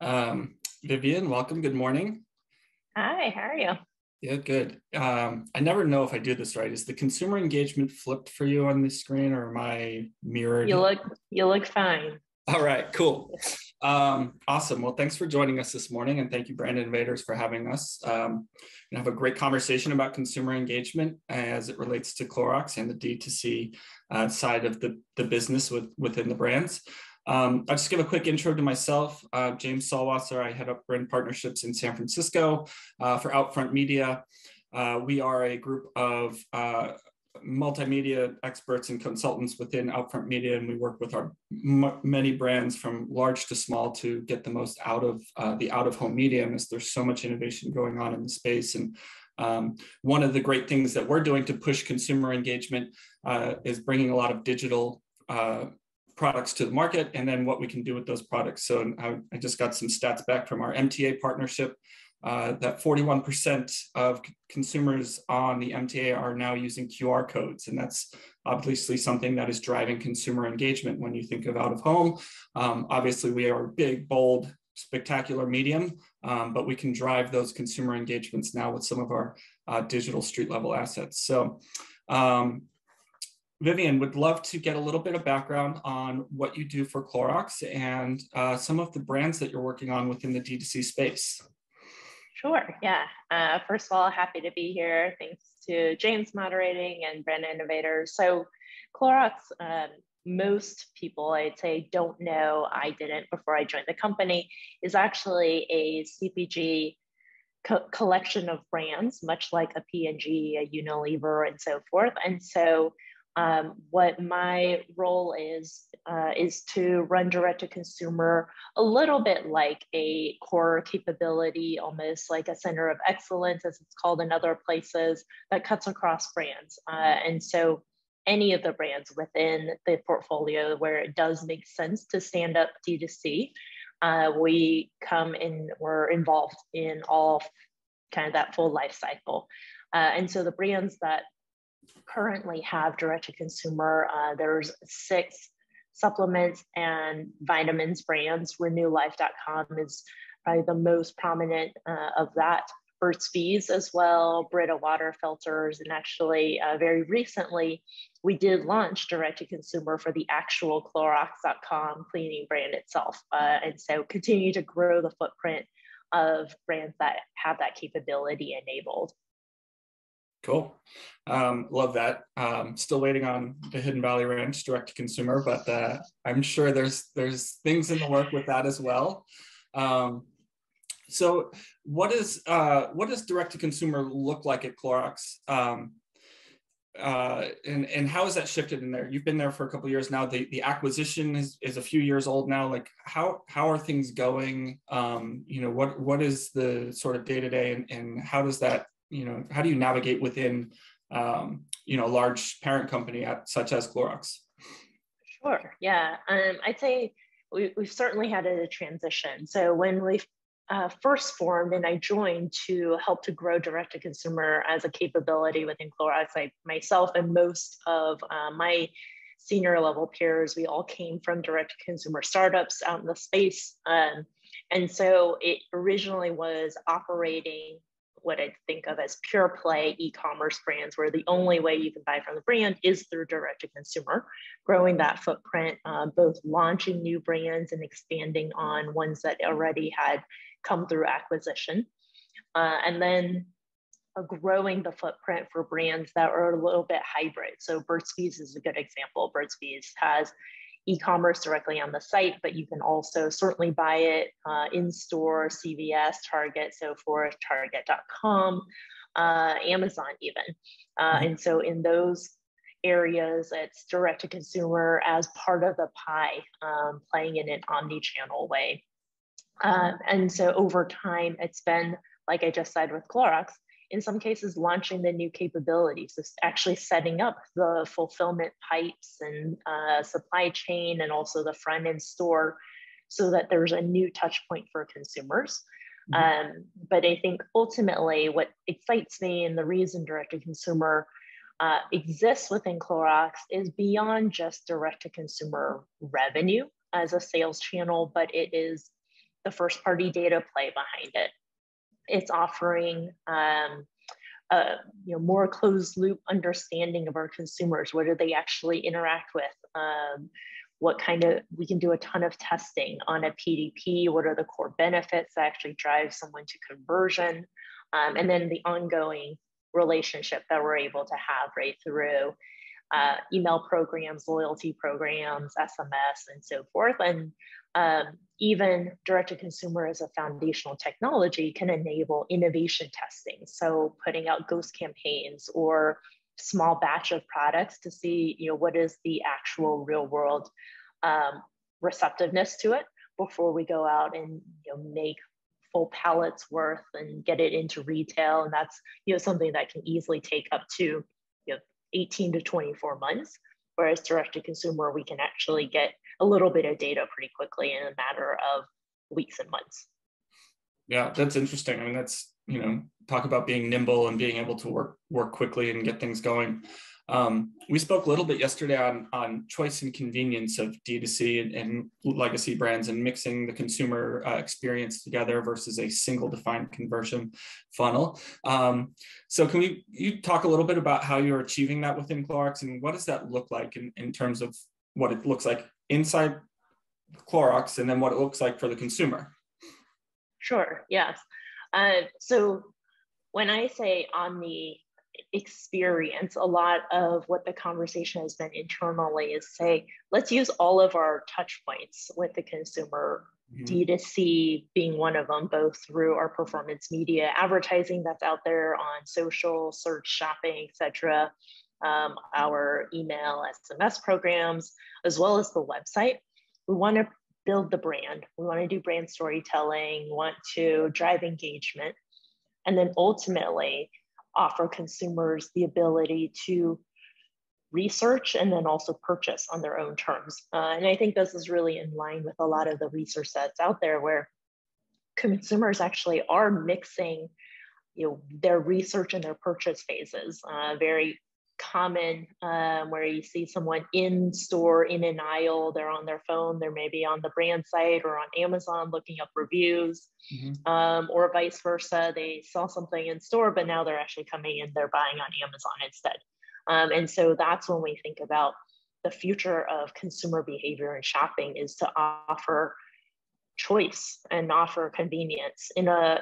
Vivian, welcome. Good morning. Hi, how are you? Yeah, good. I never know if I do this right. Is the consumer engagement flipped for you on the screen or am I You mirrored? look you look fine. All right, cool. Awesome. Well, thanks for joining us this morning, and thank you, Brand Innovators, for having us. And have a great conversation about consumer engagement as it relates to Clorox and the D2C side of the business within the brands. I'll just give a quick intro to myself. James Salwasser. I head up brand partnerships in San Francisco for Outfront Media. We are a group of multimedia experts and consultants within Outfront Media, and we work with our many brands from large to small to get the most out of the out-of-home medium, as there's so much innovation going on in the space. And one of the great things that we're doing to push consumer engagement is bringing a lot of digital products to the market, and then what we can do with those products. So I just got some stats back from our MTA partnership that 41% of consumers on the MTA are now using QR codes. And that's obviously something that is driving consumer engagement when you think of out of home. Obviously, we are a big, bold, spectacular medium, but we can drive those consumer engagements now with some of our digital street level assets. So Vivian, would love to get a little bit of background on what you do for Clorox and some of the brands that you're working on within the D2C space. Sure, yeah. First of all, happy to be here. Thanks to James moderating and Brand Innovators. So Clorox, most people I'd say don't know, I didn't before I joined the company, is actually a CPG collection of brands, much like a P&G, a Unilever, and so forth. And so what my role is to run direct to consumer, a little bit like a core capability, almost like a center of excellence, as it's called in other places, that cuts across brands. And so any of the brands within the portfolio where it does make sense to stand up D2C, we come in, we're involved in all kind of that full life cycle. And so the brands that currently have direct to consumer, there's 6 supplements and vitamins brands. RenewLife.com is probably the most prominent of that. Burt's Bees as well, Brita water filters, and actually very recently we did launch direct to consumer for the actual Clorox.com cleaning brand itself. And so continue to grow the footprint of brands that have that capability enabled. Cool. Love that. Still waiting on the Hidden Valley Ranch direct to consumer, but I'm sure there's things in the work with that as well. So what does direct to consumer look like at Clorox? And how has that shifted in there? You've been there for a couple of years now. The acquisition is a few years old now. Like how are things going? What is the sort of day-to-day and how does that, how do you navigate within, a large parent company such as Clorox? Sure. Yeah. I'd say we've certainly had a transition. So when we first formed and I joined to help to grow direct to consumer as a capability within Clorox, myself and most of my senior level peers, we all came from direct to consumer startups out in the space. And so it originally was operating what I think of as pure play e-commerce brands, where the only way you can buy from the brand is through direct to consumer, growing that footprint, both launching new brands and expanding on ones that already had come through acquisition. And then growing the footprint for brands that are a little bit hybrid. So Burt's Bees is a good example. Burt's Bees has e-commerce directly on the site, but you can also certainly buy it in store, CVS, Target, so forth, Target.com, Amazon even. And so in those areas, it's direct to consumer as part of the pie, playing in an omni-channel way. And so over time, it's been, like I just said with Clorox, in some cases, launching the new capabilities, so actually setting up the fulfillment pipes and supply chain and also the front end store so that there's a new touch point for consumers. But I think ultimately what excites me and the reason direct to consumer exists within Clorox is beyond just direct to consumer revenue as a sales channel, but it is the first party data play behind it. It's offering more closed loop understanding of our consumers. What do they actually interact with? We can do a ton of testing on a PDP. What are the core benefits that actually drive someone to conversion? And then the ongoing relationship that we're able to have right through email programs, loyalty programs, SMS, and so forth. And even direct-to-consumer as a foundational technology can enable innovation testing. So putting out ghost campaigns or small batch of products to see, what is the actual real world receptiveness to it before we go out and make full pallets worth and get it into retail. And that's something that can easily take up to 18 to 24 months, whereas direct-to-consumer, we can actually get a little bit of data pretty quickly in a matter of weeks and months. Yeah, that's interesting. I mean, that's, talk about being nimble and being able to work quickly and get things going. We spoke a little bit yesterday on choice and convenience of D2C and legacy brands and mixing the consumer experience together versus a single defined conversion funnel. So can you talk a little bit about how you're achieving that within Clorox, and what does that look like in terms of what it looks like inside Clorox and then what it looks like for the consumer? Sure, yes. So when I say omni experience, a lot of what the conversation has been internally is say, let's use all of our touch points with the consumer, D2C being one of them, both through our performance media advertising that's out there on social, search, shopping, etc., our email, SMS programs, as well as the website. We want to build the brand. We want to do brand storytelling, want to drive engagement, and then ultimately offer consumers the ability to research and then also purchase on their own terms. And I think this is really in line with a lot of the research that's out there, where consumers actually are mixing their research and their purchase phases. Very common where you see someone in store, in an aisle, they're on their phone, they're maybe on the brand site or on Amazon looking up reviews, or vice versa. They saw something in store, but now they're actually coming in, they're buying on Amazon instead. And so that's when we think about the future of consumer behavior and shopping, is to offer choice and offer convenience in a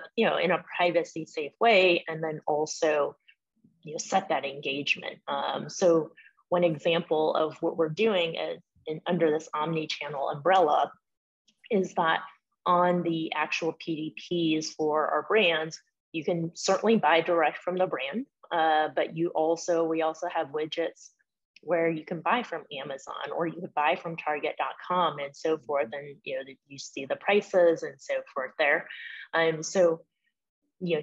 privacy safe way, and then also set that engagement. So one example of what we're doing under this omni-channel umbrella is that on the actual PDPs for our brands, you can certainly buy direct from the brand, but we also have widgets where you can buy from Amazon, or you could buy from Target.com and so forth, and you see the prices and so forth there. So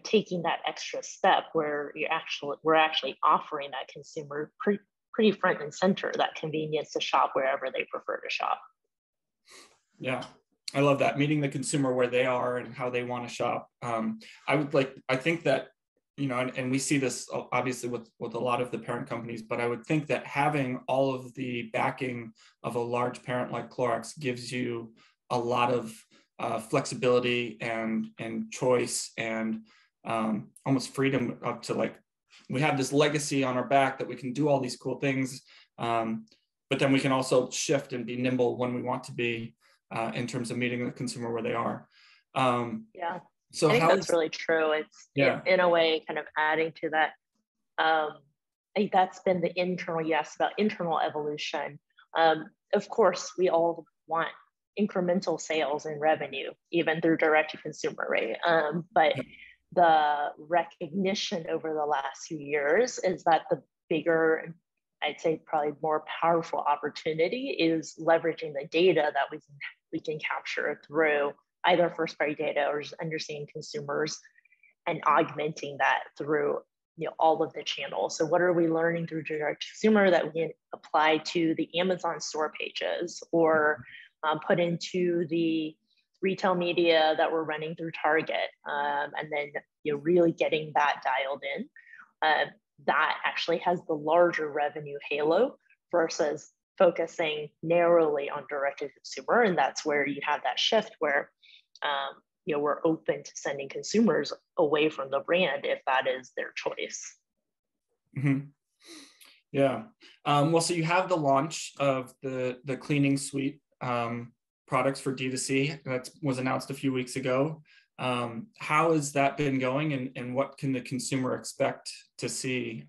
taking that extra step where we're actually offering that consumer pretty front and center, that convenience to shop wherever they prefer to shop. Yeah, I love that, meeting the consumer where they are and how they want to shop. I think that, and we see this obviously with a lot of the parent companies, but I would think that having all of the backing of a large parent like Clorox gives you a lot of flexibility and choice and almost freedom up to, we have this legacy on our back that we can do all these cool things, but then we can also shift and be nimble when we want to be in terms of meeting the consumer where they are. Yeah, so I think that's really true. It's in a way kind of adding to that. I think that's been the internal, about internal evolution. Of course, we all want incremental sales and revenue, even through direct to consumer, right? But the recognition over the last few years is that the bigger, I'd say probably more powerful opportunity is leveraging the data that we can capture through either first party data or just understanding consumers, and augmenting that through all of the channels. So what are we learning through direct to consumer that we can apply to the Amazon store pages, or put into the retail media that we're running through Target, and then really getting that dialed in. That actually has the larger revenue halo versus focusing narrowly on direct to consumer. And that's where you have that shift where we're open to sending consumers away from the brand if that is their choice. Mm-hmm. Yeah. Well, so you have the launch of the cleaning suite products for D2C that was announced a few weeks ago. How has that been going, and what can the consumer expect to see?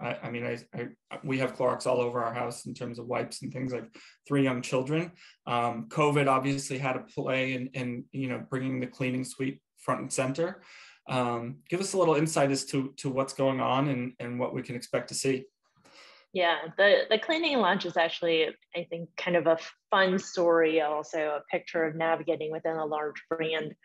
We have Clorox all over our house in terms of wipes and things, like 3 young children. COVID obviously had a play in bringing the cleaning suite front and center. Give us a little insight as to what's going on and what we can expect to see. Yeah, the cleaning launch is actually, I think, kind of a fun story, also a picture of navigating within a large brand.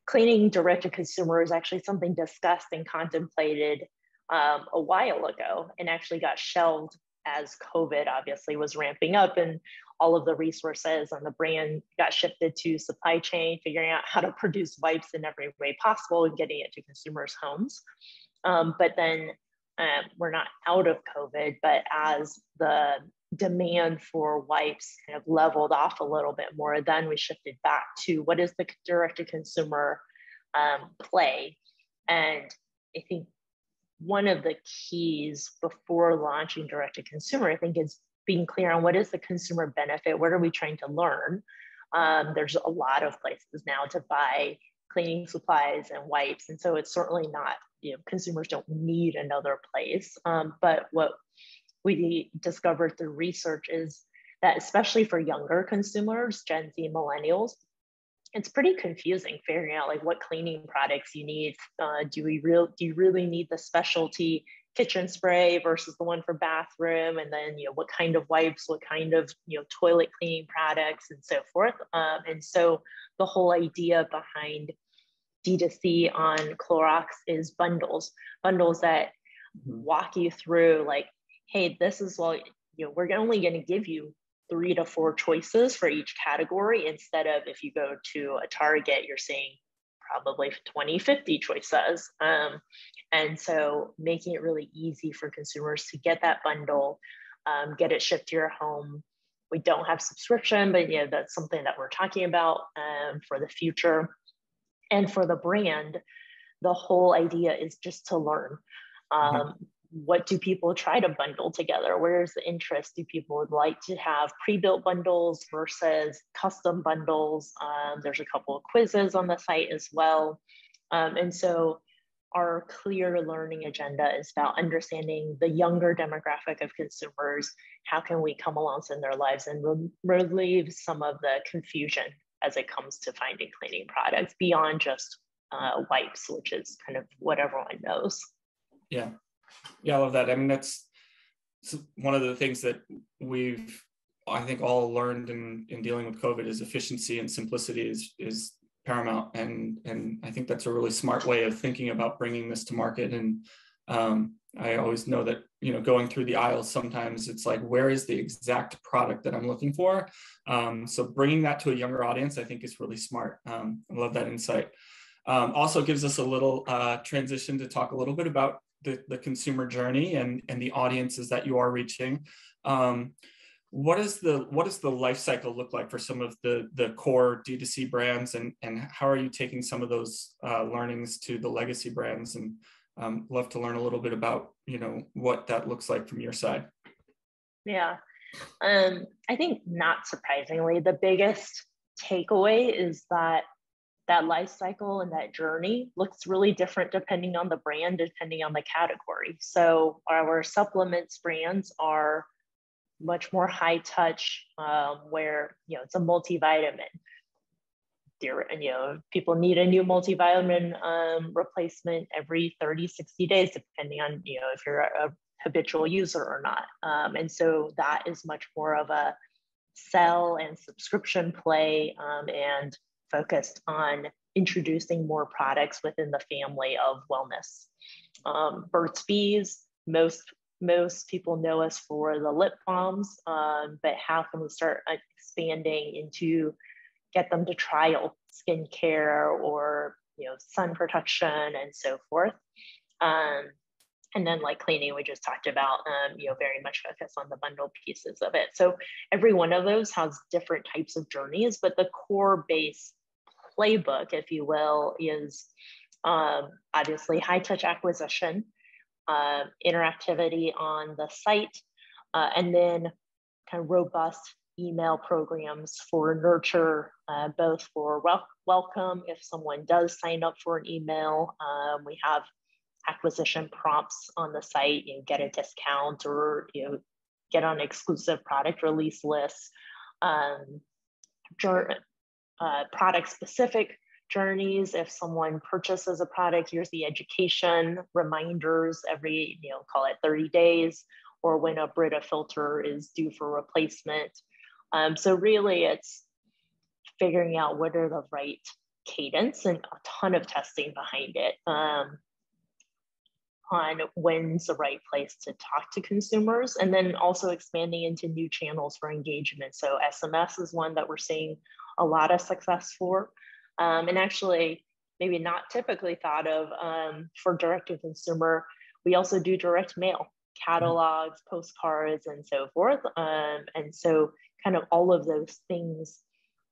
Cleaning direct to consumer is actually something discussed and contemplated a while ago, and actually got shelved as COVID obviously was ramping up, and all of the resources on the brand got shifted to supply chain, figuring out how to produce wipes in every way possible and getting it to consumers' homes. But then we're not out of COVID, but as the demand for wipes kind of leveled off a little bit more, then we shifted back to what is the direct-to-consumer play. And I think one of the keys before launching direct-to-consumer, I think, is being clear on what is the consumer benefit, what are we trying to learn? There's a lot of places now to buy cleaning supplies and wipes, and so it's certainly not, consumers don't need another place. But what we discovered through research is that, especially for younger consumers, Gen Z, millennials, it's pretty confusing figuring out like what cleaning products you need. Do you really need the specialty kitchen spray versus the one for bathroom? And then, what kind of wipes, what kind of, toilet cleaning products, and so forth. And so the whole idea behind D2C on Clorox is bundles that walk you through, like, hey, this is we're only going to give you 3 to 4 choices for each category, instead of, if you go to a Target, you're seeing probably 20, 50 choices. And so making it really easy for consumers to get that bundle, get it shipped to your home. We don't have subscription, but that's something that we're talking about for the future. And for the brand, the whole idea is just to learn. What do people try to bundle together? Where's the interest? Do people would like to have pre-built bundles versus custom bundles? There's a couple of quizzes on the site as well. And so our clear learning agenda is about understanding the younger demographic of consumers. How can we come alongside their lives and relieve some of the confusion as it comes to finding cleaning products beyond just wipes, which is kind of what everyone knows. Yeah, I love that. I mean, that's one of the things that we've, I think, all learned in dealing with COVID is efficiency and simplicity is paramount. And I think that's a really smart way of thinking about bringing this to market. And I always know that, going through the aisles, sometimes it's like, where is the exact product that I'm looking for? So bringing that to a younger audience, I think, is really smart. I love that insight. Also gives us a little transition to talk a little bit about the consumer journey and the audiences that you are reaching. What does the life cycle look like for some of the core D2C brands, and how are you taking some of those learnings to the legacy brands? And love to learn a little bit about what that looks like from your side. Yeah, I think, not surprisingly, the biggest takeaway is that life cycle and that journey looks really different depending on the brand, depending on the category. So our supplements brands are much more high touch, where it's a multivitamin. People need a new multivitamin replacement every 30, 60 days, depending on if you're a habitual user or not. And so that is much more of a sell and subscription play, and focused on introducing more products within the family of wellness. Burt's Bees, most people know us for the lip balms, but how can we start expanding into get them to trial skincare or sun protection and so forth. And then, like cleaning, we just talked about, very much focus on the bundle pieces of it. So every one of those has different types of journeys, but the core base playbook, if you will, is obviously high touch acquisition, interactivity on the site, and then kind of robust email programs for nurture, both for welcome if someone does sign up for an email. We have acquisition prompts on the site, get a discount, or get on exclusive product release lists, product specific journeys. If someone purchases a product, here's the education, reminders every, call it 30 days, or when a Brita filter is due for replacement. So really it's figuring out what are the right cadence, and a ton of testing behind it on when's the right place to talk to consumers, and then also expanding into new channels for engagement. So SMS is one that we're seeing a lot of success for. And actually, maybe not typically thought of for direct to consumer, we also do direct mail, catalogs, postcards, and so forth. And so kind of all of those things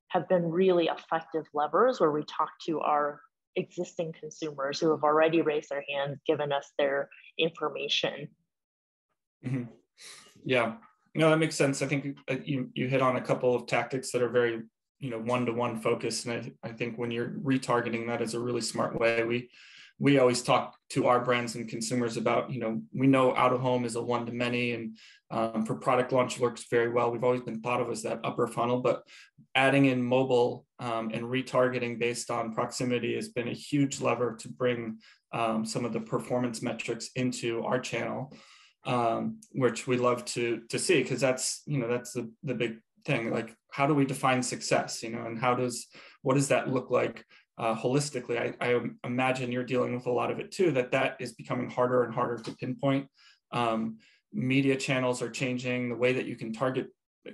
have been really effective levers where we talk to our existing consumers who have already raised their hand, given us their information. Mm-hmm. Yeah, no, that makes sense. I think you hit on a couple of tactics that are very one-to-one focused, and I think when you're retargeting, that is a really smart way. We always talk to our brands and consumers about, we know out of home is a one-to-many, and for product launch works very well. We've always been thought of as that upper funnel, but adding in mobile and retargeting based on proximity has been a huge lever to bring some of the performance metrics into our channel, which we love to see, because that's the big thing. Like, how do we define success, and what does that look like holistically? I imagine you're dealing with a lot of it too, that is becoming harder and harder to pinpoint. Media channels are changing. The way that you can target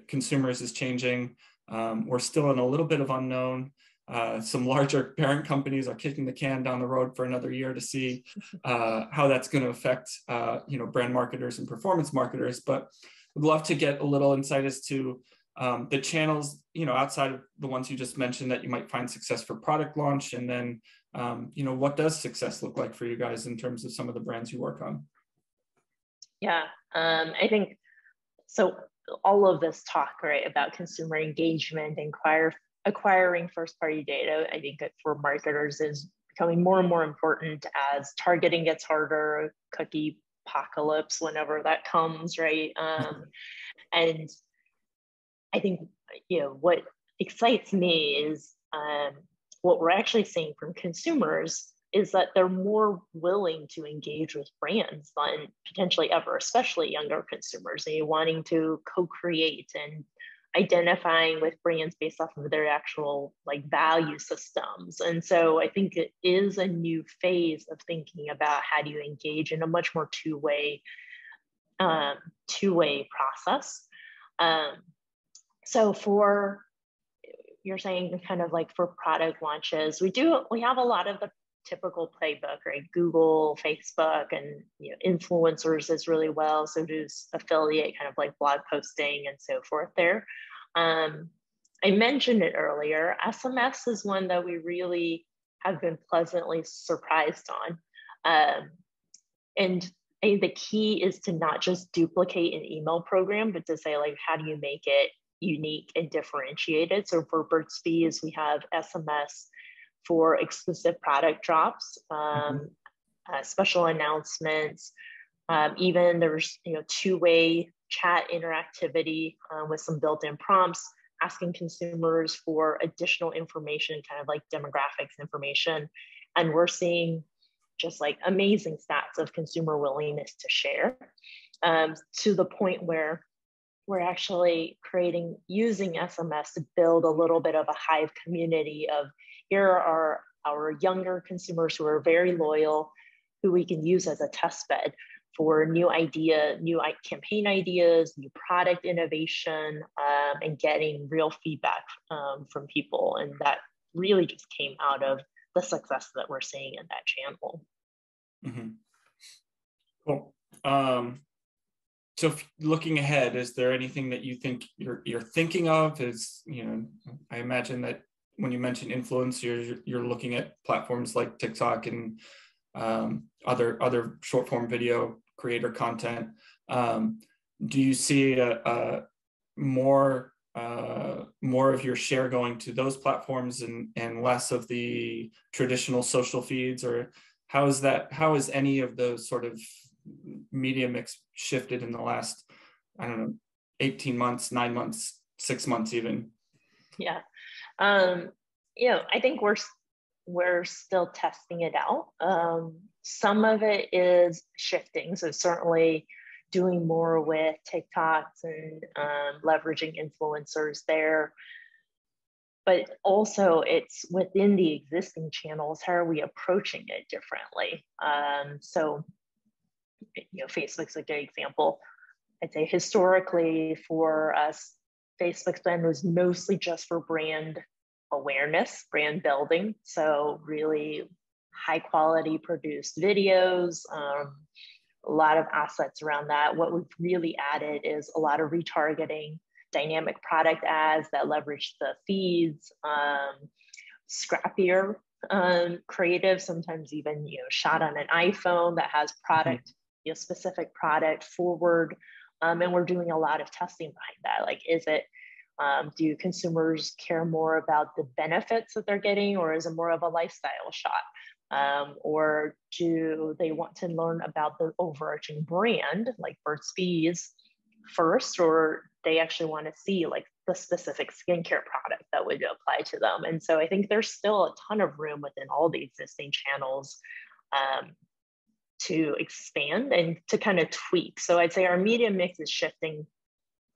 consumers is changing. We're still in a little bit of unknown. Some larger parent companies are kicking the can down the road for another year to see how that's going to affect brand marketers and performance marketers. But we'd love to get a little insight as to the channels, outside of the ones you just mentioned, that you might find success for product launch, and then what does success look like for you guys in terms of some of the brands you work on? Yeah, I think so. All of this talk, right, about consumer engagement and acquiring first-party data, I think that for marketers is becoming more and more important as targeting gets harder, cookie apocalypse, whenever that comes, right? And I think, what excites me is what we're actually seeing from consumers is that they're more willing to engage with brands than potentially ever, especially younger consumers, and wanting to co-create and identifying with brands based off of their actual value systems. And so I think it is a new phase of thinking about how do you engage in a much more two-way process. So you're saying kind of for product launches, we have a lot of the typical playbook, right? Google, Facebook, and influencers is really well. So does affiliate, kind of blog posting and so forth there. I mentioned it earlier. SMS is one that we really have been pleasantly surprised on. And I think the key is to not just duplicate an email program, but to say how do you make it unique and differentiated? So for Burt's Bees, we have SMS for exclusive product drops, special announcements. Even there's two-way chat interactivity with some built-in prompts, asking consumers for additional information, kind of demographics information. And we're seeing just amazing stats of consumer willingness to share, to the point where we're actually using SMS to build a little bit of a hive community of, here are our younger consumers who are very loyal, who we can use as a test bed for new campaign ideas, new product innovation, and getting real feedback from people. And that really just came out of the success that we're seeing in that channel. Mm-hmm. Cool. So looking ahead, is there anything that you think you're thinking of? I imagine that when you mention influencers, you're looking at platforms like TikTok and other short form video creator content. Do you see more of your share going to those platforms and less of the traditional social feeds, or how has any of those sort of media mix shifted in the last, I don't know, 18 months, 9 months, 6 months even? Yeah. I think we're still testing it out. Some of it is shifting. So certainly doing more with TikToks and leveraging influencers there. But also it's within the existing channels, how are we approaching it differently? So, Facebook's a good example. I'd say historically for us, Facebook spend was mostly just for brand awareness, brand building. So really high quality produced videos, a lot of assets around that. What we've really added is a lot of retargeting, dynamic product ads that leverage the feeds, scrappier creative, sometimes even shot on an iPhone that has product, specific product forward. And we're doing a lot of testing behind that. Like, is it, do consumers care more about the benefits that they're getting, or is it more of a lifestyle shot? Or do they want to learn about the overarching brand, like Burt's Bees first, or they actually want to see like the specific skincare product that would apply to them? And so I think there's still a ton of room within all the existing channels to expand and to kind of tweak. So I'd say our media mix is shifting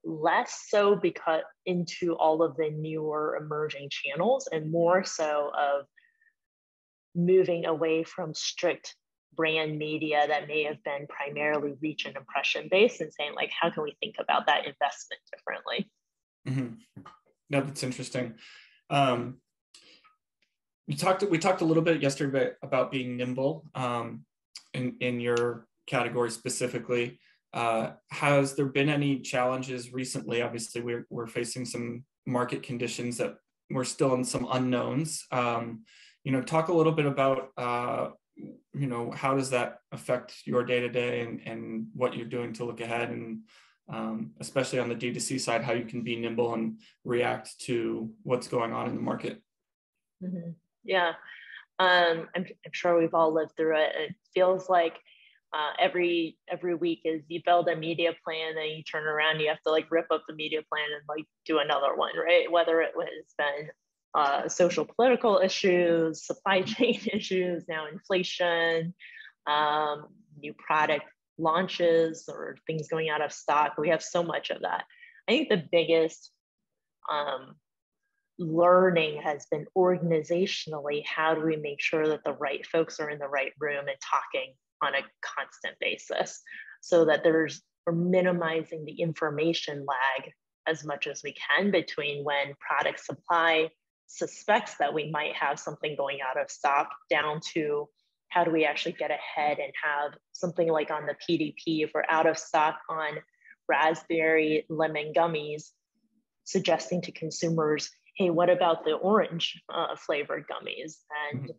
less so because into all of the newer emerging channels, and more so of moving away from strict brand media that may have been primarily reach and impression based, and saying like, how can we think about that investment differently? No, that's interesting. We talked a little bit yesterday about being nimble in your category specifically. Has there been any challenges recently? Obviously, we're facing some market conditions that we're still in some unknowns. Talk a little bit about how does that affect your day-to-day and what you're doing to look ahead, and especially on the D2C side, how you can be nimble and react to what's going on in the market. Yeah, I'm sure we've all lived through it. It feels like every week is you build a media plan, and you turn around, you have to like rip up the media plan and like do another one, right? Whether it has been social political issues, supply chain issues, now inflation, new product launches or things going out of stock. We have so much of that. I think the biggest learning has been organizationally, how do we make sure that the right folks are in the right room and talking on a constant basis, so that we're minimizing the information lag as much as we can between when product supply suspects that we might have something going out of stock, down to how do we actually get ahead and have something like on the PDP, if we're out of stock on raspberry lemon gummies, suggesting to consumers, hey, what about the orange flavored gummies? And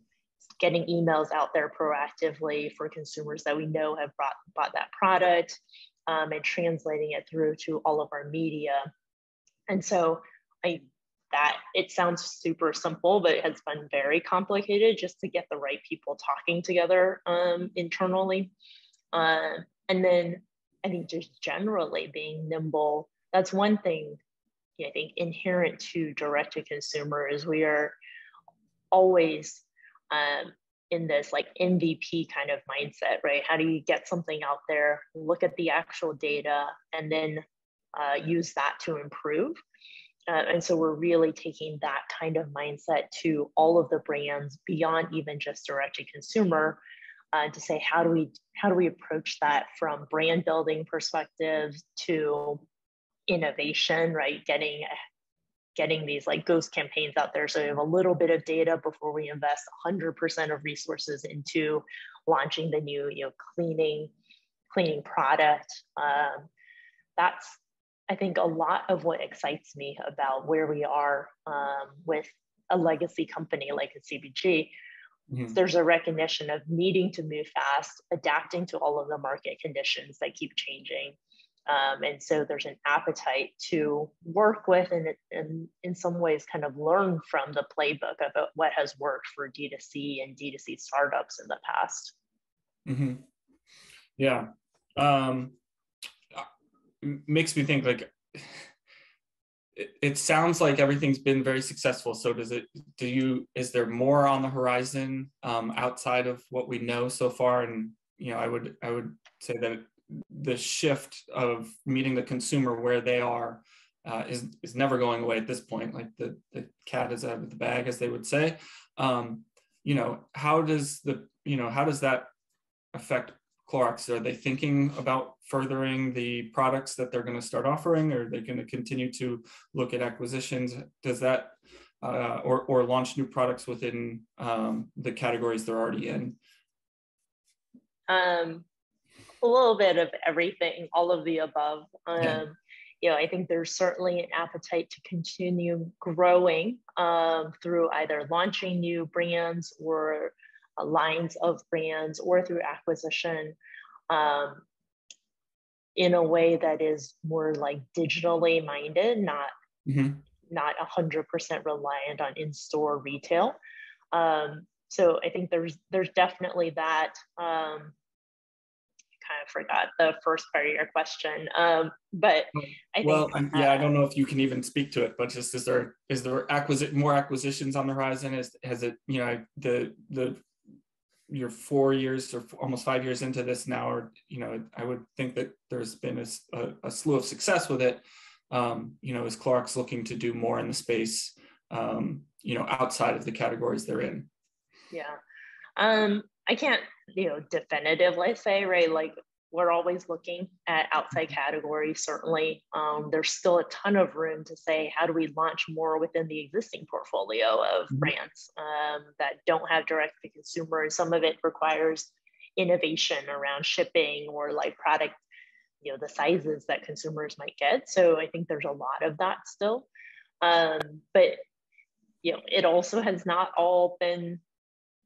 getting emails out there proactively for consumers that we know have bought that product, and translating it through to all of our media. And so that it sounds super simple, but it has been very complicated just to get the right people talking together internally. And then I think just generally being nimble, that's one thing I think inherent to direct to consumer is we are always in this like MVP kind of mindset, right? How do you get something out there, look at the actual data, and then use that to improve? And so we're really taking that kind of mindset to all of the brands beyond even just direct to consumer, to say, how do we approach that from brand building perspective to innovation, right? Getting these like ghost campaigns out there, so we have a little bit of data before we invest 100% of resources into launching the new cleaning product. That's, I think, a lot of what excites me about where we are with a legacy company like a CPG, Mm-hmm. there's a recognition of needing to move fast, adapting to all of the market conditions that keep changing. And so there's an appetite to work with and in some ways kind of learn from the playbook about what has worked for D2C and D2C startups in the past. Mm-hmm. Yeah. Makes me think like, it sounds like everything's been very successful. So is there more on the horizon outside of what we know so far? And, I would say that the shift of meeting the consumer where they are is never going away at this point. Like the cat is out of the bag, as they would say. How does that affect Clorox? Are they thinking about furthering the products that they're going to start offering, or are they going to continue to look at acquisitions? Does that or launch new products within the categories they're already in? A little bit of everything, all of the above. Yeah. I think there's certainly an appetite to continue growing through either launching new brands or lines of brands, or through acquisition in a way that is more like digitally minded, not 100% reliant on in-store retail. So I think there's definitely that. Kind of forgot the first part of your question, but I think. I don't know if you can even speak to it, but just is there more acquisitions on the horizon? Has it, you're 4 years or almost 5 years into this now, or I would think that there's been a slew of success with it. Is Clorox looking to do more in the space, outside of the categories they're in? Yeah. I can't, definitively say, right? Like, we're always looking at outside categories, certainly. There's still a ton of room to say, how do we launch more within the existing portfolio of brands that don't have direct to consumer? And some of it requires innovation around shipping or like product, the sizes that consumers might get. So I think there's a lot of that still. But, it also has not all been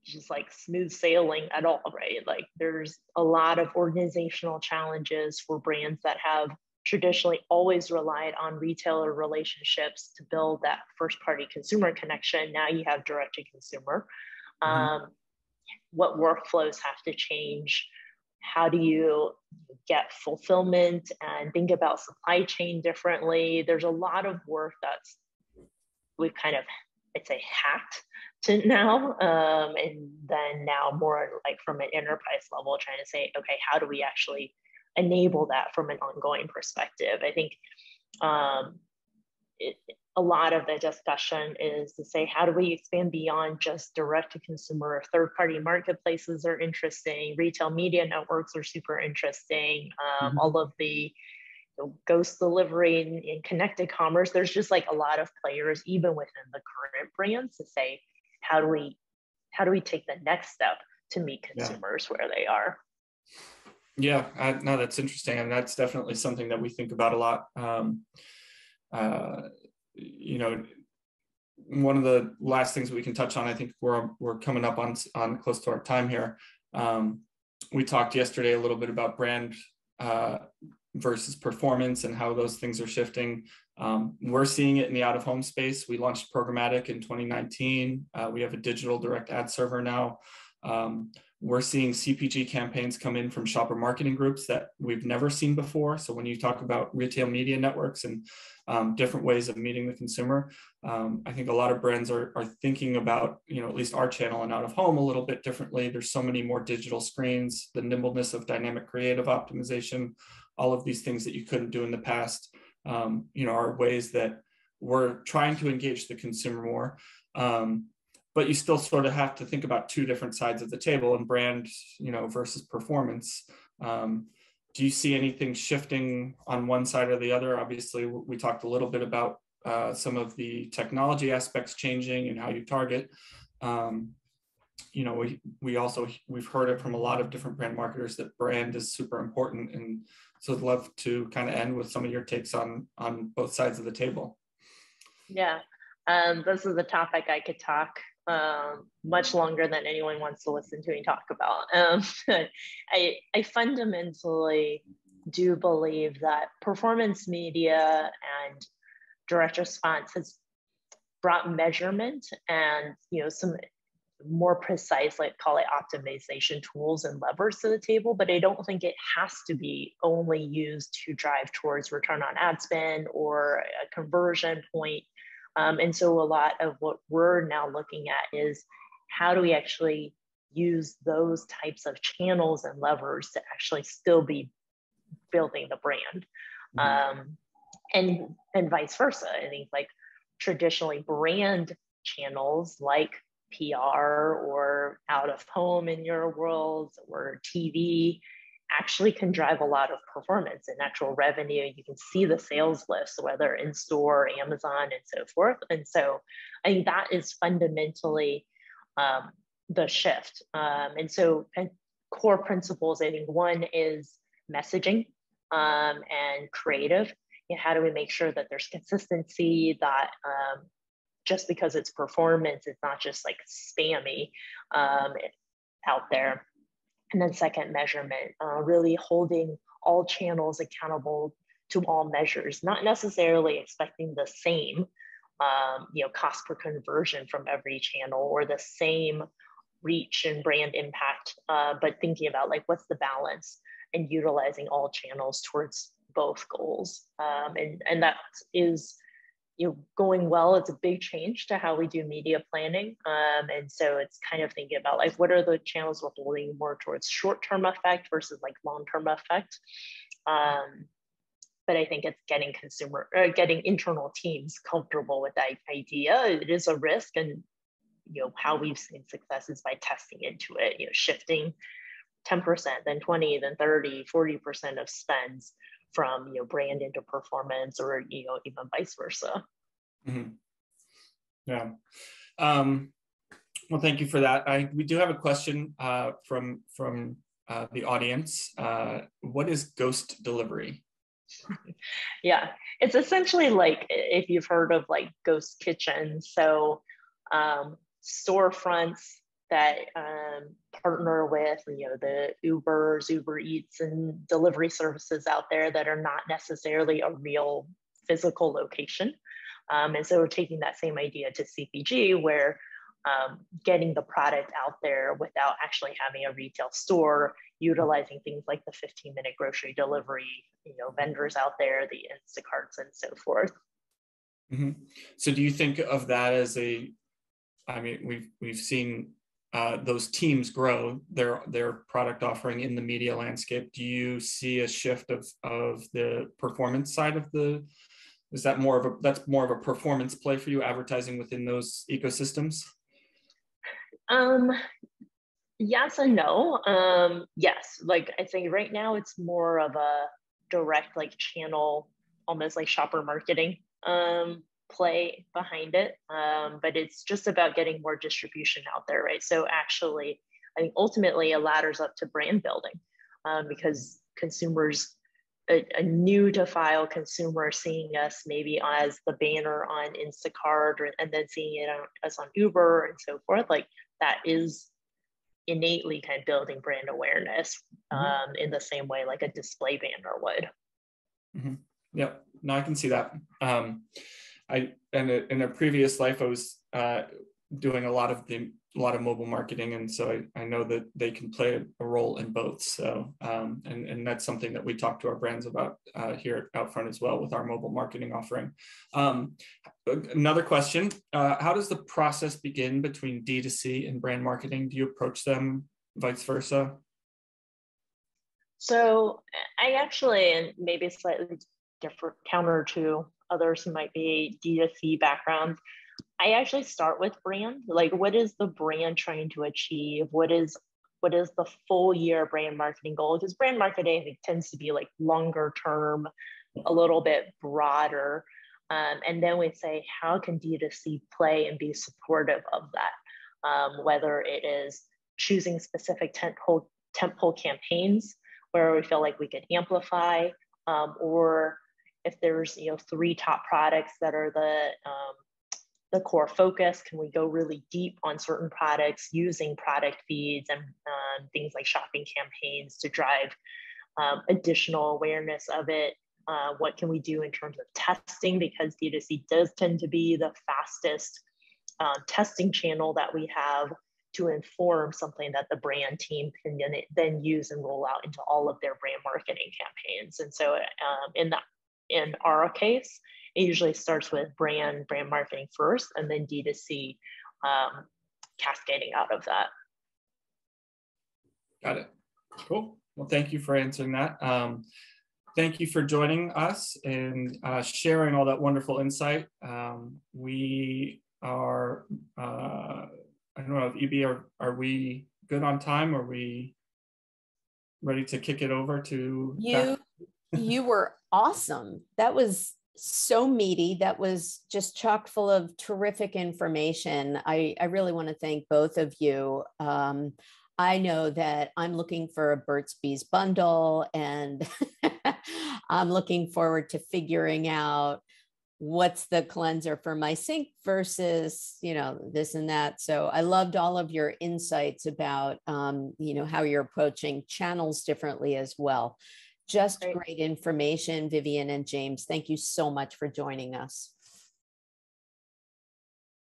just like smooth sailing at all, right? Like, there's a lot of organizational challenges for brands that have traditionally always relied on retailer relationships to build that first party consumer connection. Now you have direct to consumer. What workflows have to change? How do you get fulfillment and think about supply chain differently? There's a lot of work that's we've kind of, I'd say, hacked to now, and then now more like from an enterprise level, trying to say, okay, how do we actually enable that from an ongoing perspective? I think a lot of the discussion is to say, how do we expand beyond just direct to consumer? Third-party marketplaces are interesting. Retail media networks are super interesting. All of the ghost delivery and connected commerce. There's just like a lot of players, even within the current brands, to say, how do we take the next step to meet consumers where they are? Yeah, no, that's interesting, and that's definitely something that we think about a lot. One of the last things we can touch on, I think we're coming up on close to our time here. We talked yesterday a little bit about brand versus performance and how those things are shifting. We're seeing it in the out-of-home space. We launched programmatic in 2019. We have a digital direct ad server now. We're seeing CPG campaigns come in from shopper marketing groups that we've never seen before. So when you talk about retail media networks and different ways of meeting the consumer, I think a lot of brands are thinking about, at least our channel and out of home a little bit differently. There's so many more digital screens, the nimbleness of dynamic creative optimization, all of these things that you couldn't do in the past, are ways that we're trying to engage the consumer more. But you still sort of have to think about two different sides of the table, and brand, versus performance. Do you see anything shifting on one side or the other? Obviously, we talked a little bit about some of the technology aspects changing and how you target. We've heard it from a lot of different brand marketers that brand is super important. And so I'd love to kind of end with some of your takes on both sides of the table. Yeah. This is a topic I could talk much longer than anyone wants to listen to me talk about. I fundamentally do believe that performance media and direct response has brought measurement and some more precise, like call it optimization tools and levers to the table, but I don't think it has to be only used to drive towards return on ad spend or a conversion point. And so a lot of what we're now looking at is how do we actually use those types of channels and levers to actually still be building the brand. And vice versa. I think like traditionally brand channels like PR or out of home in your world or TV actually can drive a lot of performance and actual revenue. You can see the sales lifts, whether in store, Amazon, and so forth. And so I think that is fundamentally the shift. And core principles, I think one is messaging and creative. How do we make sure that there's consistency, that just because it's performance, it's not just like spammy out there. And then second, measurement, really holding all channels accountable to all measures, not necessarily expecting the same cost per conversion from every channel or the same reach and brand impact, but thinking about like what's the balance and utilizing all channels towards both goals. And that is going well. It's a big change to how we do media planning. And so it's kind of thinking about like, what are the channels we're holding more towards short-term effect versus like long-term effect. But I think it's getting internal teams comfortable with that idea. It is a risk, and how we've seen success is by testing into it, shifting 10%, then 20, then 30, 40% of spends from brand into performance, or even vice versa. Mm-hmm. Yeah. Well, thank you for that. We do have a question from the audience. What is ghost delivery? Yeah, it's essentially like if you've heard of like ghost kitchens. So storefronts that partner with the Ubers, Uber Eats, and delivery services out there that are not necessarily a real physical location. And so we're taking that same idea to CPG, where getting the product out there without actually having a retail store, utilizing things like the 15-minute grocery delivery, vendors out there, the Instacarts and so forth. Mm-hmm. So do you think of that as we've seen those teams grow their product offering in the media landscape. Do you see a shift of the performance side of that's more of a performance play for you, advertising within those ecosystems? Yes and no. Yes, like I think right now it's more of a direct like channel, almost like shopper marketing play behind it. But it's just about getting more distribution out there, right? So actually, I think ultimately it ladders up to brand building because consumers, a new to file consumer seeing us maybe as the banner on Instacart and then seeing it as on Uber and so forth, like that is innately kind of building brand awareness in the same way like a display banner would. Mm-hmm. Yeah, no, I can see that. In a previous life, I was doing a lot of mobile marketing, and so I know that they can play a role in both. So and that's something that we talk to our brands about here at Outfront as well with our mobile marketing offering. Another question: how does the process begin between D2C and brand marketing? Do you approach them vice versa? So I actually, and maybe slightly different, counter to others who might be D2C backgrounds, I actually start with brand. Like, what is the brand trying to achieve? What is the full year brand marketing goal? Because brand marketing, I think, tends to be like longer term, a little bit broader. And then we say, how can D2C play and be supportive of that? Whether it is choosing specific tentpole campaigns where we feel like we could amplify, or if there's 3 top products that are the the core focus? Can we go really deep on certain products using product feeds and things like shopping campaigns to drive additional awareness of it? What can we do in terms of testing? Because D2C does tend to be the fastest testing channel that we have to inform something that the brand team can then use and roll out into all of their brand marketing campaigns. And so in our case, it usually starts with brand marketing first, and then D2C cascading out of that. Got it. Cool. Well, thank you for answering that. Thank you for joining us and sharing all that wonderful insight. We are, I don't know if EB, are we good on time? Are we ready to kick it over to you? You were awesome. That was so meaty. That was just chock full of terrific information. I really want to thank both of you. I know that I'm looking for a Burt's Bees bundle, and I'm looking forward to figuring out what's the cleanser for my sink versus, this and that. So I loved all of your insights about, how you're approaching channels differently as well. Just great information, Vivian and James. Thank you so much for joining us.